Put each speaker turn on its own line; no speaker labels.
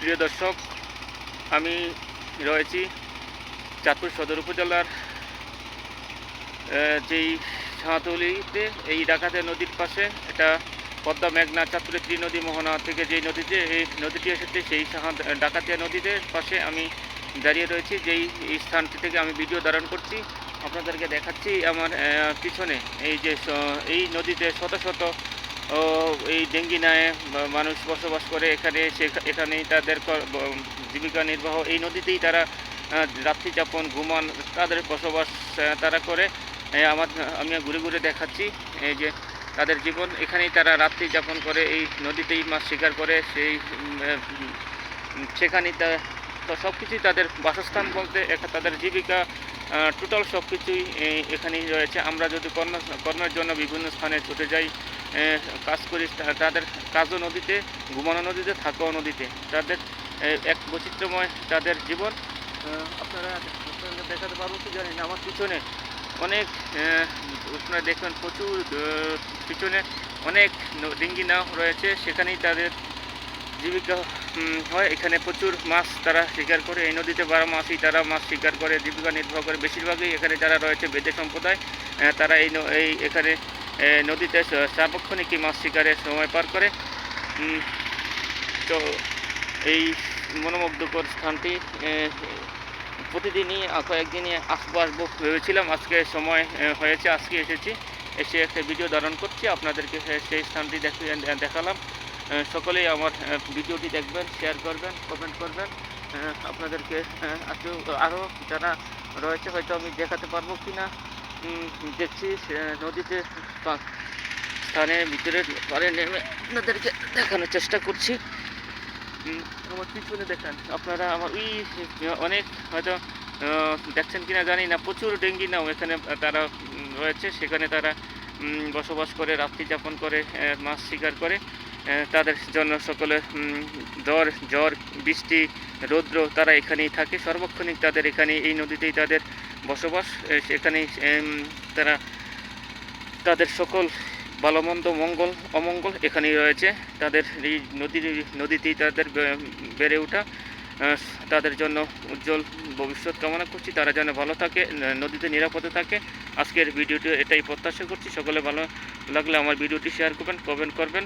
প্রিয় দর্শক, আমি রয়েছি চাঁদপুর সদর উপজেলার যেই সাঁতলিতে, এই ডাকাতিয়া নদীর পাশে। এটা পদ্মা মেঘনা চাঁদপুরের ত্রিনদী মোহনা থেকে যেই নদীতে এই নদীটি এসেছে, সেই ডাকাতিয়া নদীতে পাশে আমি দাঁড়িয়ে রয়েছি। যেই স্থানটি থেকে আমি ভিডিও ধারণ করছি, আপনাদেরকে দেখাচ্ছি আমার পিছনে। এই যে এই নদীতে শত শত এই ডেঙ্গিনায় মানুষ বসবাস করে। এখানেই তাদের জীবিকা নির্বাহ, এই নদীতেই তারা রাত্রি যাপন, ঘুমান, তাদের বসবাস তারা করে। আমি ঘুরে ঘুরে দেখাচ্ছি এই যে তাদের জীবন। এখানেই তারা রাত্রি যাপন করে, এই নদীতেই মাছ শিকার করে। সেখানেই তো সব কিছুই তাদের বাসস্থান বলতে তাদের জীবিকা, টোটাল সব কিছুই এখানেই রয়েছে। আমরা যদি কর্মের জন্য বিভিন্ন স্থানে ছুটে যাই, কাজ করি, তাদের কাজও নদীতে, ঘুমানো নদীতে, থাকাও নদীতে। তাদের এক বৈচিত্র্যময় তাদের জীবন। আপনারা দেখাতে পারবো কি জানি না, আমার পিছনে অনেক আপনারা দেখবেন প্রচুর পিছনে অনেক ডিঙ্গি নাও রয়েছে। সেখানেই তাদের জীবিকা হয়। এখানে প্রচুর মাছ তারা শিকার করে। এই নদীতে 12 মাসই তারা মাছ শিকার করে, জীবিকা নির্বাহ করে। বেশিরভাগই এখানে যারা রয়েছে বেদে সম্প্রদায়, তারা এখানে নদীতে সার্বক্ষণিকই মাছ শিকারের সময় পার করে। তো এই মনোমুগ্ধকর স্থানটি প্রতিদিনই কয়েকদিনই আসবো ভেবেছিলাম। আজকে সময় হয়েছে, আজকে এসেছি, এসে একটা ভিডিও ধারণ করছি, আপনাদেরকে সেই স্থানটি দেখালাম। সকলেই আমার ভিডিওটি দেখবেন, শেয়ার করবেন, কমেন্ট করবেন। আপনাদেরকে আরও যারা রয়েছে হয়তো আমি দেখাতে পারবো কি না দেখছি। নদীতে স্থানের ভিতরে পারে নেমে আপনাদেরকে দেখানোর চেষ্টা করছি। আমার পিছনে দেখেন আপনারা, আমার অনেক হয়তো দেখছেন কিনা জানি না, প্রচুর ডেঙ্গি নাও এখানে তারা রয়েছে। সেখানে তারা বসবাস করে, রাত্রি যাপন করে, মাছ শিকার করে। তাদের জন্য সকলে ঝড়, বৃষ্টি, রৌদ্র, তারা এখানেই থাকে সর্বক্ষণিক। তাদের এখানে এই নদীতেই তাদের বসবাস। সেখানেই তারা তাদের সকল ভালোমন্দ, মঙ্গল অমঙ্গল এখানেই রয়েছে। তাদের এই নদীতেই তাদের বেড়ে ওঠা। তাদের জন্য উজ্জ্বল ভবিষ্যৎ কামনা করছি। তারা যেন ভালো থাকে, নদীতে নিরাপদে থাকে। আজকের ভিডিওটি এটাই প্রত্যাশা করছি। সকলে ভালো লাগলে আমার ভিডিওটি শেয়ার করবেন, কমেন্ট করবেন।